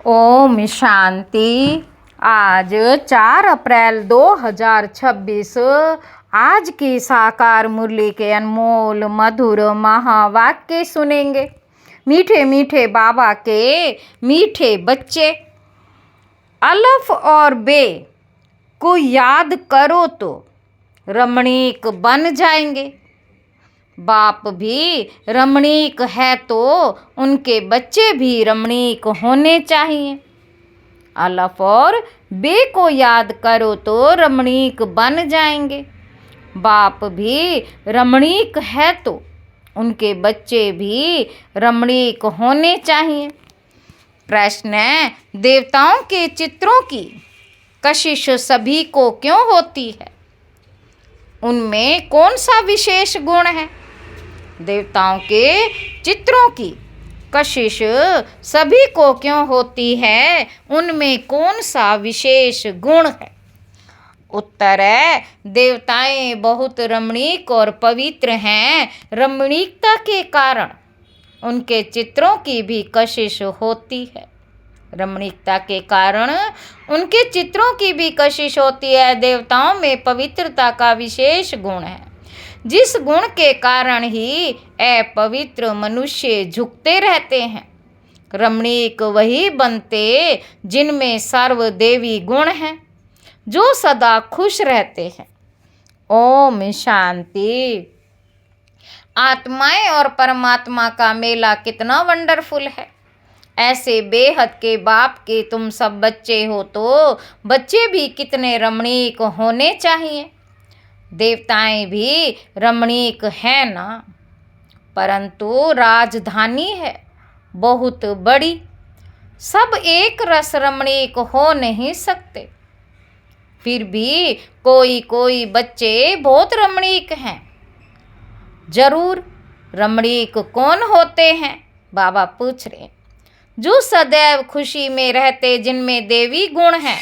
ओम शांति। आज 4 अप्रैल 2026 आज की साकार मुरली के अनमोल मधुर महावाक्य सुनेंगे। मीठे मीठे बाबा के मीठे बच्चे, अलफ और बे को याद करो तो रमणीक बन जाएंगे। बाप भी रमणीक है तो उनके बच्चे भी रमणीक होने चाहिए। अलफ और बे को याद करो तो रमणीक बन जाएंगे। बाप भी रमणीक है तो उनके बच्चे भी रमणीक होने चाहिए। प्रश्न है, देवताओं के चित्रों की कशिश सभी को क्यों होती है? उनमें कौन सा विशेष गुण है? देवताओं के चित्रों की कशिश सभी को क्यों होती है? उनमें कौन सा विशेष गुण है? उत्तर है, देवताएं बहुत रमणीक और पवित्र हैं। रमणीकता के कारण उनके चित्रों की भी कशिश होती है। रमणीकता के कारण उनके चित्रों की भी कशिश होती है। देवताओं में पवित्रता का विशेष गुण है, जिस गुण के कारण ही अपवित्र मनुष्य झुकते रहते हैं। रमणीक वही बनते जिनमें सर्वदेवी गुण हैं, जो सदा खुश रहते हैं। ओम शांति। आत्माएं और परमात्मा का मेला कितना वंडरफुल है। ऐसे बेहद के बाप के तुम सब बच्चे हो तो बच्चे भी कितने रमणीक होने चाहिए। देवताएं भी रमणीक है ना, परंतु राजधानी है बहुत बड़ी। सब एक रस रमणीक हो नहीं सकते। फिर भी कोई कोई बच्चे बहुत रमणीक हैं। जरूर रमणीक कौन होते हैं? बाबा पूछ रहे। जो सदैव खुशी में रहते, जिनमें देवी गुण हैं।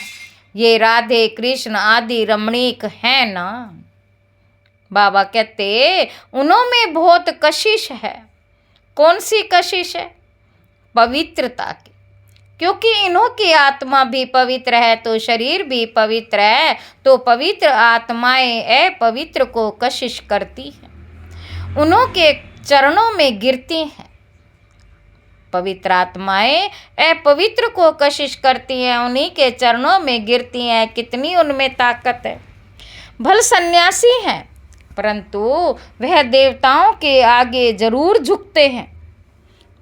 ये राधे कृष्ण आदि रमणीक हैं ना। बाबा कहते उन्होंने बहुत कशिश है। कौन सी कशिश है? पवित्रता की। क्योंकि इन्हों की आत्मा भी पवित्र है तो शरीर भी पवित्र है, तो पवित्र आत्माएं अपवित्र को कशिश करती हैं, उन्हों के चरणों में गिरती हैं। पवित्र आत्माएं अपवित्र को कशिश करती हैं, उन्हीं के चरणों में गिरती हैं। कितनी उनमें ताकत है। भल सन्यासी हैं, परंतु वह देवताओं के आगे जरूर झुकते हैं।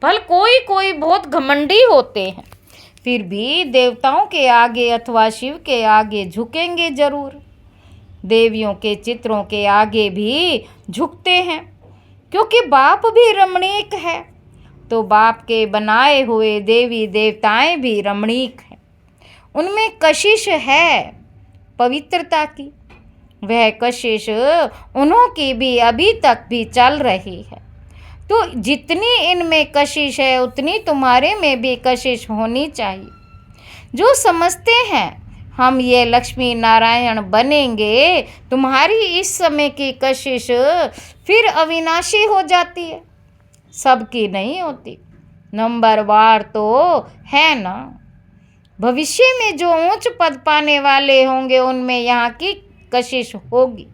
भल कोई कोई बहुत घमंडी होते हैं, फिर भी देवताओं के आगे अथवा शिव के आगे झुकेंगे जरूर। देवियों के चित्रों के आगे भी झुकते हैं, क्योंकि बाप भी रमणीक है तो बाप के बनाए हुए देवी देवताएं भी रमणीक हैं। उनमें कशिश है पवित्रता की। वह कशिश उन्हों की भी अभी तक भी चल रही है। तो जितनी इनमें कशिश है उतनी तुम्हारे में भी कशिश होनी चाहिए। जो समझते हैं हम ये लक्ष्मी नारायण बनेंगे, तुम्हारी इस समय की कशिश फिर अविनाशी हो जाती है, सबकी नहीं होती। नंबरवार तो है ना। भविष्य में जो उच्च पद पाने वाले होंगे उनमें यहाँ की कशिश होगी।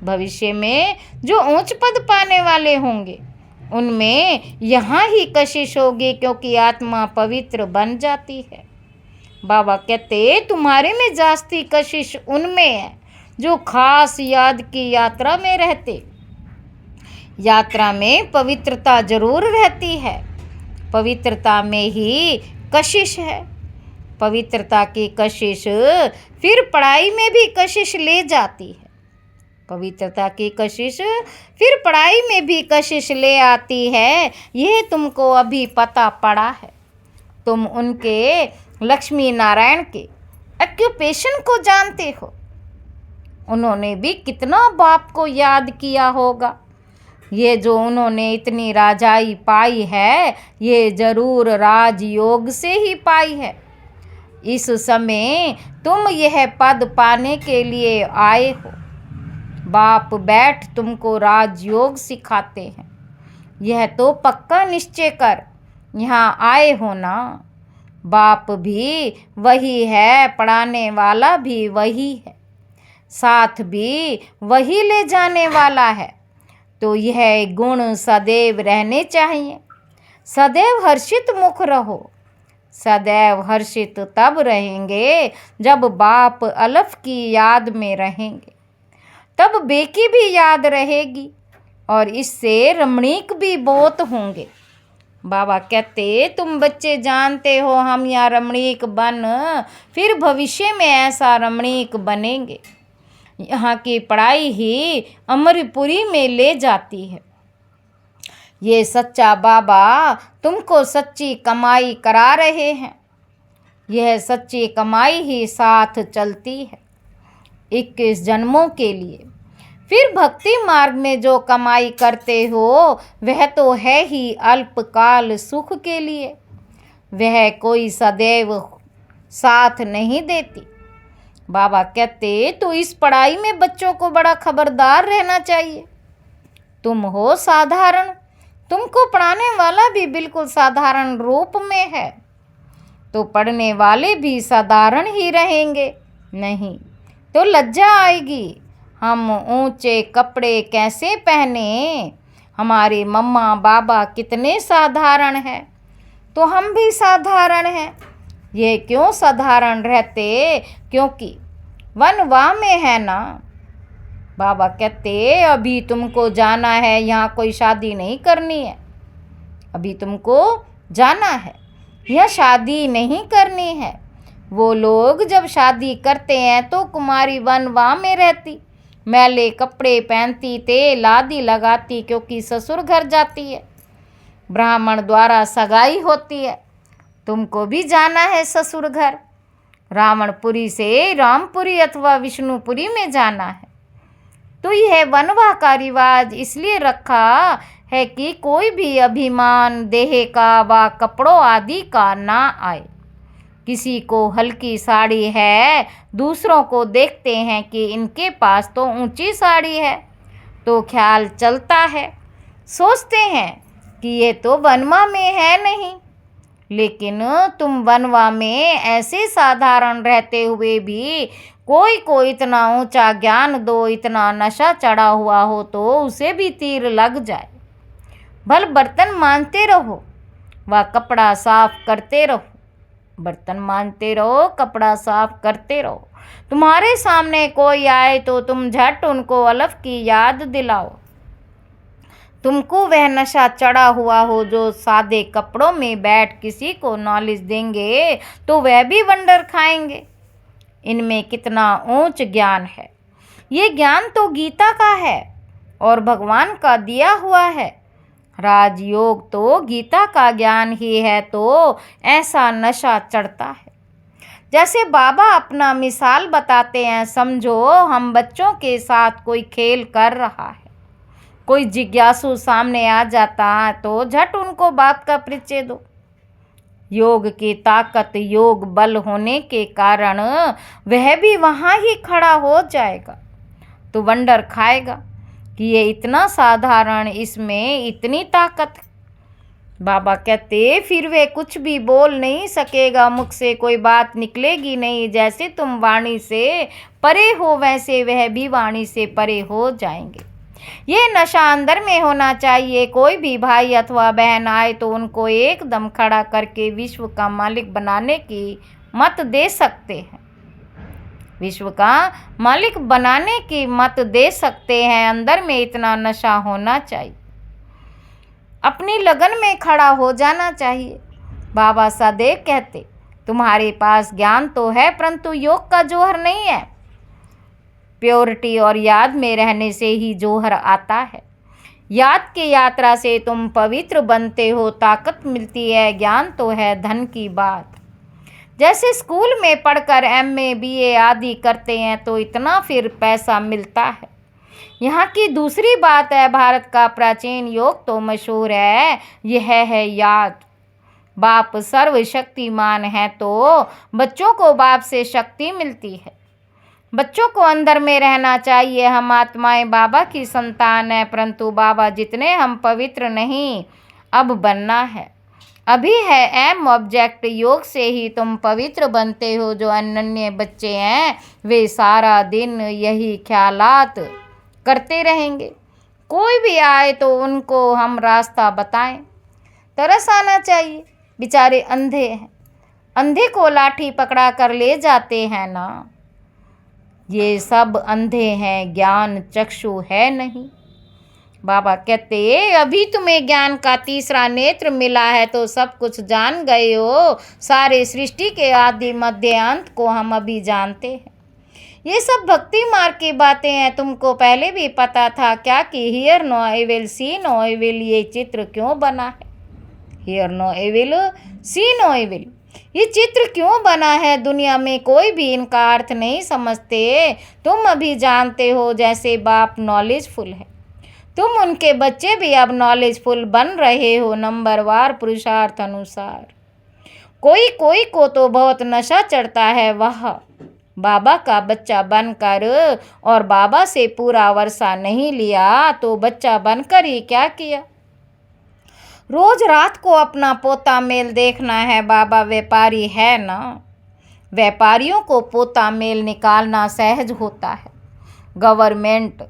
भविष्य में जो उच्च पद पाने वाले होंगे उनमें यहाँ ही कशिश होगी, क्योंकि आत्मा पवित्र बन जाती है। बाबा कहते तुम्हारे में जास्ती कशिश उनमें है जो खास याद की यात्रा में रहते। यात्रा में पवित्रता जरूर रहती है, पवित्रता में ही कशिश है। पवित्रता की कशिश फिर पढ़ाई में भी कशिश ले जाती है। पवित्रता की कशिश फिर पढ़ाई में भी कशिश ले आती है। यह तुमको अभी पता पड़ा है। तुम उनके लक्ष्मी नारायण के ऑक्यूपेशन को जानते हो। उन्होंने भी कितना बाप को याद किया होगा। ये जो उन्होंने इतनी राजाई पाई है, ये जरूर राजयोग से ही पाई है। इस समय तुम यह पद पाने के लिए आए हो। बाप बैठ तुमको राजयोग सिखाते हैं। यह तो पक्का निश्चय कर यहाँ आए हो ना। बाप भी वही है, पढ़ाने वाला भी वही है, साथ भी वही ले जाने वाला है। तो यह गुण सदैव रहने चाहिए। सदैव हर्षित मुख रहो। सदैव हर्षित तब रहेंगे जब बाप अलफ की याद में रहेंगे, तब बेकी भी याद रहेगी और इससे रमणीक भी बहुत होंगे। बाबा कहते तुम बच्चे जानते हो हम यहाँ रमणीक बन फिर भविष्य में ऐसा रमणीक बनेंगे। यहाँ की पढ़ाई ही अमरपुरी में ले जाती है। ये सच्चा बाबा तुमको सच्ची कमाई करा रहे हैं। यह सच्ची कमाई ही साथ चलती है 21 जन्मों के लिए। फिर भक्ति मार्ग में जो कमाई करते हो वह तो है ही अल्पकाल सुख के लिए, वह कोई सदैव साथ नहीं देती। बाबा कहते तो इस पढ़ाई में बच्चों को बड़ा खबरदार रहना चाहिए। तुम हो साधारण, तुमको पढ़ाने वाला भी बिल्कुल साधारण रूप में है, तो पढ़ने वाले भी साधारण ही रहेंगे। नहीं तो लज्जा आएगी। हम ऊंचे कपड़े कैसे पहने, हमारे मम्मा बाबा कितने साधारण हैं, तो हम भी साधारण हैं। ये क्यों साधारण रहते, क्योंकि वनवाह में है ना। बाबा कहते अभी तुमको जाना है, यहाँ कोई शादी नहीं करनी है। अभी तुमको जाना है, यह शादी नहीं करनी है। वो लोग जब शादी करते हैं तो कुमारी वनवाह में रहती, मैले कपड़े पहनती, तेल आदि लगाती, क्योंकि ससुर घर जाती है, ब्राह्मण द्वारा सगाई होती है। तुमको भी जाना है ससुर घर, रावणपुरी से रामपुरी अथवा विष्णुपुरी में जाना है। तो यह वनवाह का रिवाज इसलिए रखा है कि कोई भी अभिमान देह का व कपड़ों आदि का ना आए। किसी को हल्की साड़ी है, दूसरों को देखते हैं कि इनके पास तो ऊंची साड़ी है, तो ख्याल चलता है, सोचते हैं कि ये तो वनवाह में है नहीं। लेकिन तुम वनवाह में ऐसे साधारण रहते हुए भी कोई को इतना ऊंचा ज्ञान दो, इतना नशा चढ़ा हुआ हो तो उसे भी तीर लग जाए। भल बर्तन मांजते रहो व कपड़ा साफ करते रहो, बर्तन मांजते रहो, कपड़ा साफ करते रहो। तुम्हारे सामने कोई आए तो तुम झट उनको अलफ की याद दिलाओ। तुमको वह नशा चढ़ा हुआ हो जो सादे कपड़ों में बैठ किसी को नॉलेज देंगे तो वह भी वंडर खाएंगे, इनमें कितना ऊंच ज्ञान है। ये ज्ञान तो गीता का है और भगवान का दिया हुआ है। राजयोग तो गीता का ज्ञान ही है, तो ऐसा नशा चढ़ता है। जैसे बाबा अपना मिसाल बताते हैं, समझो हम बच्चों के साथ कोई खेल कर रहा है, कोई जिज्ञासु सामने आ जाता है तो झट उनको बात का परिचय दो। योग की ताकत, योग बल होने के कारण वह भी वहाँ ही खड़ा हो जाएगा, तो वंडर खाएगा कि ये इतना साधारण, इसमें इतनी ताकत। बाबा कहते फिर वे कुछ भी बोल नहीं सकेगा, मुख से कोई बात निकलेगी नहीं। जैसे तुम वाणी से परे हो वैसे वह भी वाणी से परे हो जाएंगे। ये नशा अंदर में होना चाहिए। कोई भी भाई अथवा बहन आए तो उनको एकदम खड़ा करके विश्व का मालिक बनाने की मत दे सकते हैं, विश्व का मालिक बनाने की मत दे सकते हैं। अंदर में इतना नशा होना चाहिए, अपनी लगन में खड़ा हो जाना चाहिए। बाबा सदैव कहते तुम्हारे पास ज्ञान तो है परंतु योग का जौहर नहीं है। प्योरिटी और याद में रहने से ही जौहर आता है। याद की यात्रा से तुम पवित्र बनते हो, ताकत मिलती है। ज्ञान तो है धन की बात। जैसे स्कूल में पढ़कर MA BA आदि करते हैं तो इतना फिर पैसा मिलता है। यहाँ की दूसरी बात है, भारत का प्राचीन योग तो मशहूर है, यह है याद। बाप सर्वशक्तिमान है तो बच्चों को बाप से शक्ति मिलती है। बच्चों को अंदर में रहना चाहिए। हम आत्माएं बाबा की संतान है, परंतु बाबा जितने हम पवित्र नहीं, अब बनना है। अभी है एम ऑब्जेक्ट योग से ही तुम पवित्र बनते हो। जो अनन्य बच्चे हैं वे सारा दिन यही ख्यालात करते रहेंगे। कोई भी आए तो उनको हम रास्ता बताएं। तरस आना चाहिए, बेचारे अंधे हैं। अंधे को लाठी पकड़ा कर ले जाते हैं ना। ये सब अंधे हैं, ज्ञान चक्षु है नहीं। बाबा कहते अभी तुम्हें ज्ञान का तीसरा नेत्र मिला है तो सब कुछ जान गए हो। सारे सृष्टि के आदि मध्य अंत को हम अभी जानते हैं। ये सब भक्ति मार्ग की बातें हैं। तुमको पहले भी पता था क्या कि hear no evil see no evil ये चित्र क्यों बना है? Hear no evil see no evil ये चित्र क्यों बना है? दुनिया में कोई भी इनका अर्थ नहीं समझते। तुम अभी जानते हो जैसे बाप नॉलेजफुल है, तुम उनके बच्चे भी अब नॉलेजफुल बन रहे हो नंबरवार पुरुषार्थ अनुसार। कोई कोई को तो बहुत नशा चढ़ता है, वह बाबा का बच्चा बनकर और बाबा से पूरा वर्षा नहीं लिया तो बच्चा बनकर ही क्या किया? रोज रात को अपना पोता मेल देखना है। बाबा व्यापारी है ना, व्यापारियों को पोता मेल निकालना सहज होता है। गवर्नमेंट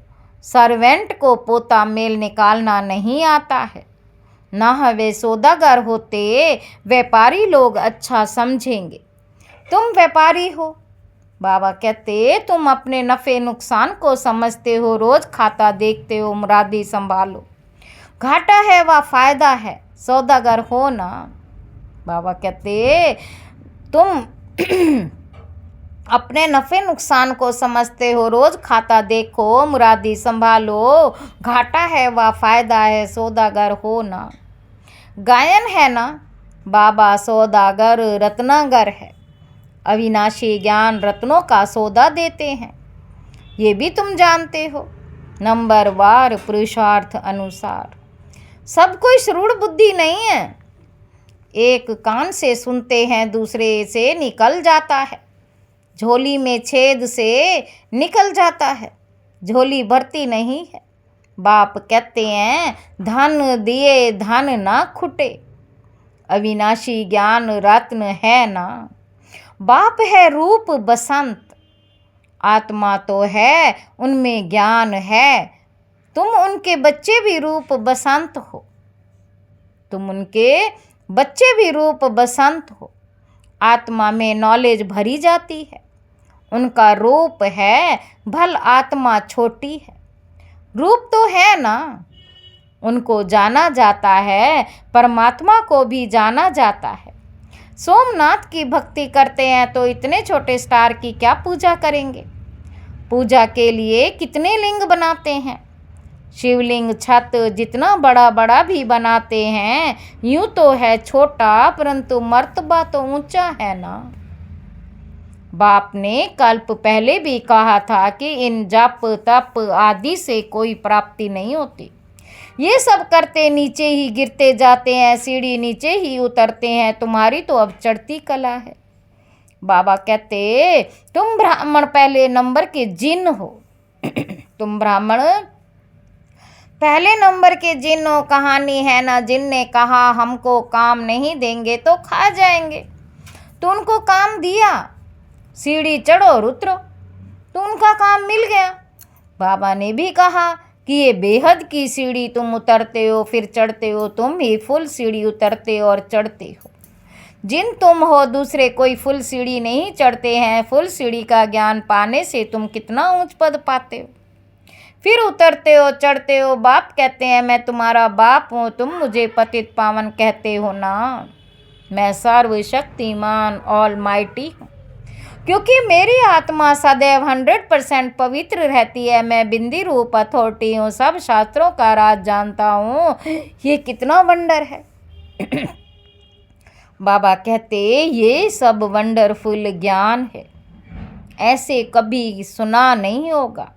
सर्वेंट को पोता मेल निकालना नहीं आता है। ना वे सौदागर होते, व्यापारी लोग अच्छा समझेंगे। तुम व्यापारी हो। बाबा कहते तुम अपने नफ़े नुकसान को समझते हो, रोज खाता देखते हो, मुरादी संभालो। घाटा है व फायदा है, सौदागर हो ना। बाबा कहते तुम अपने नफ़े नुकसान को समझते हो, रोज खाता देखो, मुरादी संभालो। घाटा है व फायदा है, सौदागर हो ना। गायन है ना, बाबा सौदागर रत्नागर है। अविनाशी ज्ञान रत्नों का सौदा देते हैं, ये भी तुम जानते हो नंबरवार पुरुषार्थ अनुसार। सब कोई श्रूढ़ बुद्धि नहीं है। एक कान से सुनते हैं, दूसरे से निकल जाता है। झोली में छेद से निकल जाता है, झोली भरती नहीं है। बाप कहते हैं धन दिए धन ना खुटे। अविनाशी ज्ञान रत्न है ना। बाप है रूप बसंत, आत्मा तो है, उनमें ज्ञान है। तुम उनके बच्चे भी रूप बसंत हो, तुम उनके बच्चे भी रूप बसंत हो। आत्मा में नॉलेज भरी जाती है, उनका रूप है, भल आत्मा छोटी है। रूप तो है ना, उनको जाना जाता है, परमात्मा को भी जाना जाता है। सोमनाथ की भक्ति करते हैं तो इतने छोटे स्टार की क्या पूजा करेंगे? पूजा के लिए कितने लिंग बनाते हैं। शिवलिंग छत जितना बड़ा बड़ा भी बनाते हैं, यूं तो है छोटा, परंतु मर्तबा तो ऊंचा है ना। बाप ने कल्प पहले भी कहा था कि इन जप तप आदि से कोई प्राप्ति नहीं होती। ये सब करते नीचे ही गिरते जाते हैं, सीढ़ी नीचे ही उतरते हैं। तुम्हारी तो अब चढ़ती कला है। बाबा कहते तुम ब्राह्मण पहले नंबर के जिन हो। तुम ब्राह्मण पहले नंबर के जिन हो। कहानी है ना, जिन ने कहा हमको काम नहीं देंगे तो खा जाएंगे, तो उनको काम दिया, सीढ़ी चढ़ो और उतरो, तो उनका काम मिल गया। बाबा ने भी कहा कि ये बेहद की सीढ़ी तुम उतरते हो फिर चढ़ते हो, तुम ही फुल सीढ़ी उतरते और चढ़ते हो। जिन तुम हो, दूसरे कोई फुल सीढ़ी नहीं चढ़ते हैं। फुल सीढ़ी का ज्ञान पाने से तुम कितना ऊंच पद पाते हो, फिर उतरते हो चढ़ते हो। बाप कहते हैं मैं तुम्हारा बाप हूँ, तुम मुझे पतित पावन कहते हो ना। मैं सर्वशक्तिमान ऑल माइटी हूँ, क्योंकि मेरी आत्मा सदैव 100% पवित्र रहती है। मैं बिंदी रूप अथॉरिटी हूँ, सब शास्त्रों का राज जानता हूँ। ये कितना वंडर है। बाबा कहते ये सब वंडरफुल ज्ञान है, ऐसे कभी सुना नहीं होगा,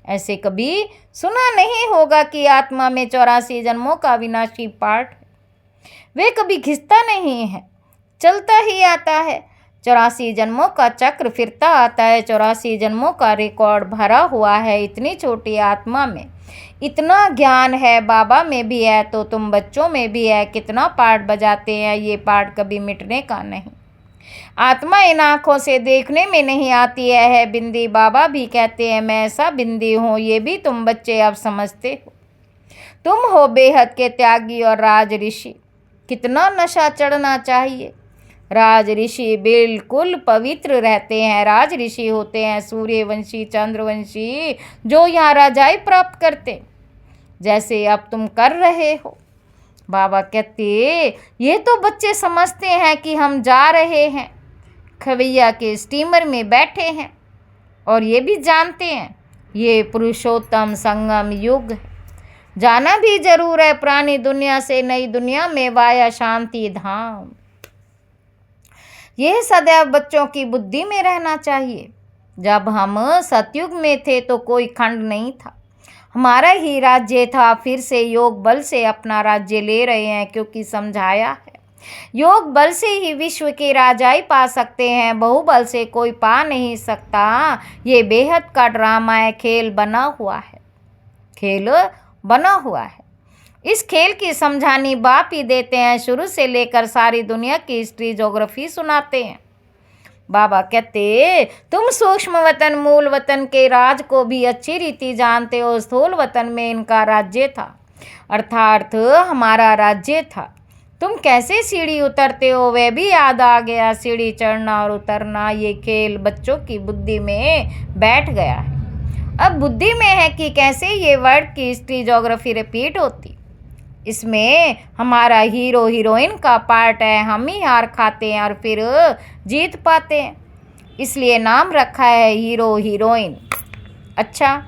ऐसे कभी सुना नहीं होगा कि आत्मा में 84 जन्मों का विनाशी पाठ है। वे कभी घिसता नहीं है, चलता ही आता है। 84 जन्मों का चक्र फिरता आता है, 84 जन्मों का रिकॉर्ड भरा हुआ है। इतनी छोटी आत्मा में इतना ज्ञान है, बाबा में भी है तो तुम बच्चों में भी है। कितना पार्ट बजाते हैं, ये पार्ट कभी मिटने का नहीं। आत्मा इन आँखों से देखने में नहीं आती है बिंदी। बाबा भी कहते हैं मैं ऐसा बिंदी हूँ, ये भी तुम बच्चे अब समझते हो। तुम हो बेहद के त्यागी और राज ऋषि। कितना नशा चढ़ना चाहिए। राज ऋषि बिल्कुल पवित्र रहते हैं। राज ऋषि होते हैं सूर्यवंशी, चंद्रवंशी, जो यहाँ राजाई प्राप्त करते, जैसे अब तुम कर रहे हो। बाबा कहते ये तो बच्चे समझते हैं कि हम जा रहे हैं, खवैया के स्टीमर में बैठे हैं, और ये भी जानते हैं ये पुरुषोत्तम संगम युग है। जाना भी जरूर है पुरानी दुनिया से नई दुनिया में वाया शांति धाम। यह सदैव बच्चों की बुद्धि में रहना चाहिए। जब हम सतयुग में थे तो कोई खंड नहीं था, हमारा ही राज्य था। फिर से योग बल से अपना राज्य ले रहे हैं, क्योंकि समझाया है योग बल से ही विश्व के राजाई पा सकते हैं, बहुबल से कोई पा नहीं सकता। ये बेहद का ड्रामा है, खेल बना हुआ है, खेल बना हुआ है। इस खेल की समझानी बाप ही देते हैं। शुरू से लेकर सारी दुनिया की हिस्ट्री ज्योग्राफी सुनाते हैं। बाबा कहते तुम सूक्ष्म वतन मूल वतन के राज को भी अच्छी रीति जानते हो। स्थूल वतन में इनका राज्य था, अर्थात हमारा राज्य था। तुम कैसे सीढ़ी उतरते हो वह भी याद आ गया। सीढ़ी चढ़ना और उतरना, ये खेल बच्चों की बुद्धि में बैठ गया है। अब बुद्धि में है कि कैसे ये वर्ल्ड की हिस्ट्री ज्योग्राफी रिपीट होती। इसमें हमारा हीरो हीरोइन का पार्ट है। हम ही हार खाते हैं और फिर जीत पाते हैं, इसलिए नाम रखा है हीरो हीरोइन। अच्छा,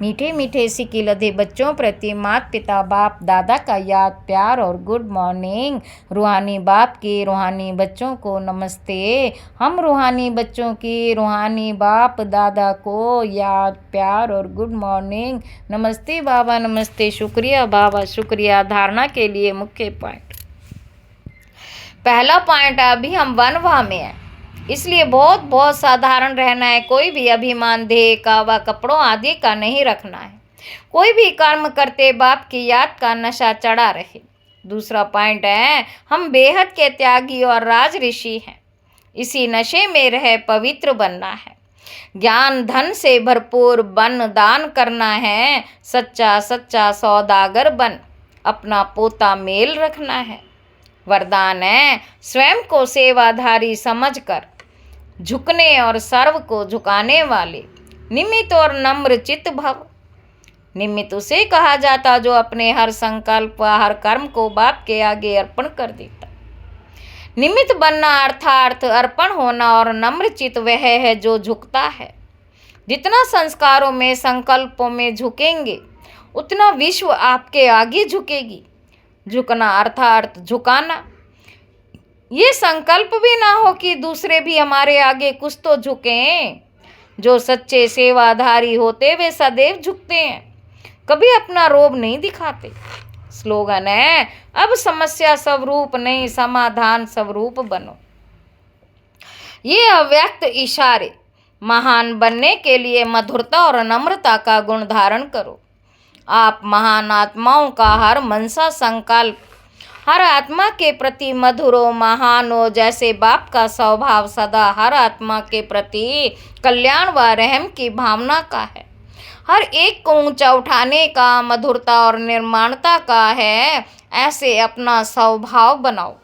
मीठे मीठे सिक्के लदे बच्चों प्रति माता पिता बाप दादा का याद प्यार और गुड मॉर्निंग। रूहानी बाप के रूहानी बच्चों को नमस्ते। हम रूहानी बच्चों की रूहानी बाप दादा को याद प्यार और गुड मॉर्निंग। नमस्ते बाबा, नमस्ते। शुक्रिया बाबा, शुक्रिया। धारणा के लिए मुख्य पॉइंट। पहला पॉइंट, अभी हम वनवा में हैं, इसलिए बहुत साधारण रहना है। कोई भी अभिमान देह का व कपड़ों आदि का नहीं रखना है। कोई भी कर्म करते बाप की याद का नशा चढ़ा रहे। दूसरा पॉइंट है, हम बेहद के त्यागी और राज ऋषि हैं। इसी नशे में रह पवित्र बनना है। ज्ञान धन से भरपूर बन दान करना है। सच्चा सच्चा सौदागर बन अपना पोता मेल रखना है। वरदान है, स्वयं को सेवाधारी समझकर झुकने और सर्व को झुकाने वाले निमित्त और नम्र चित्त भव। निमित्त उसे कहा जाता जो अपने हर संकल्प हर कर्म को बाप के आगे अर्पण कर देता। निमित्त बनना अर्थात अर्पण होना, और नम्र चित्त वह है जो झुकता है। जितना संस्कारों में संकल्पों में झुकेंगे उतना विश्व आपके आगे झुकेगी। झुकना अर्थात झुकाना। ये संकल्प भी ना हो कि दूसरे भी हमारे आगे कुछ तो झुकें। जो सच्चे सेवाधारी होते वे सदैव झुकते हैं, कभी अपना रोब नहीं दिखाते। स्लोगन है, अब समस्या स्वरूप नहीं समाधान स्वरूप बनो। ये अव्यक्त इशारे महान बनने के लिए मधुरता और नम्रता का गुण धारण करो। आप महान आत्माओं का हर मनसा संकल्प हर आत्मा के प्रति मधुर हो, महान हो। जैसे बाप का स्वभाव सदा हर आत्मा के प्रति कल्याण व रहम की भावना का है। हर एक को ऊंचा उठाने का मधुरता और निर्माणता का है। ऐसे अपना स्वभाव बनाओ।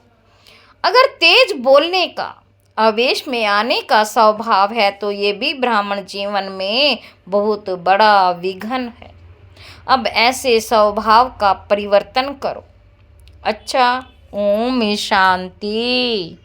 अगर तेज बोलने का आवेश में आने का स्वभाव है तो ये भी ब्राह्मण जीवन में बहुत बड़ा विघ्न है। अब ऐसे स्वभाव का परिवर्तन करो। अच्छा, ओम शांति।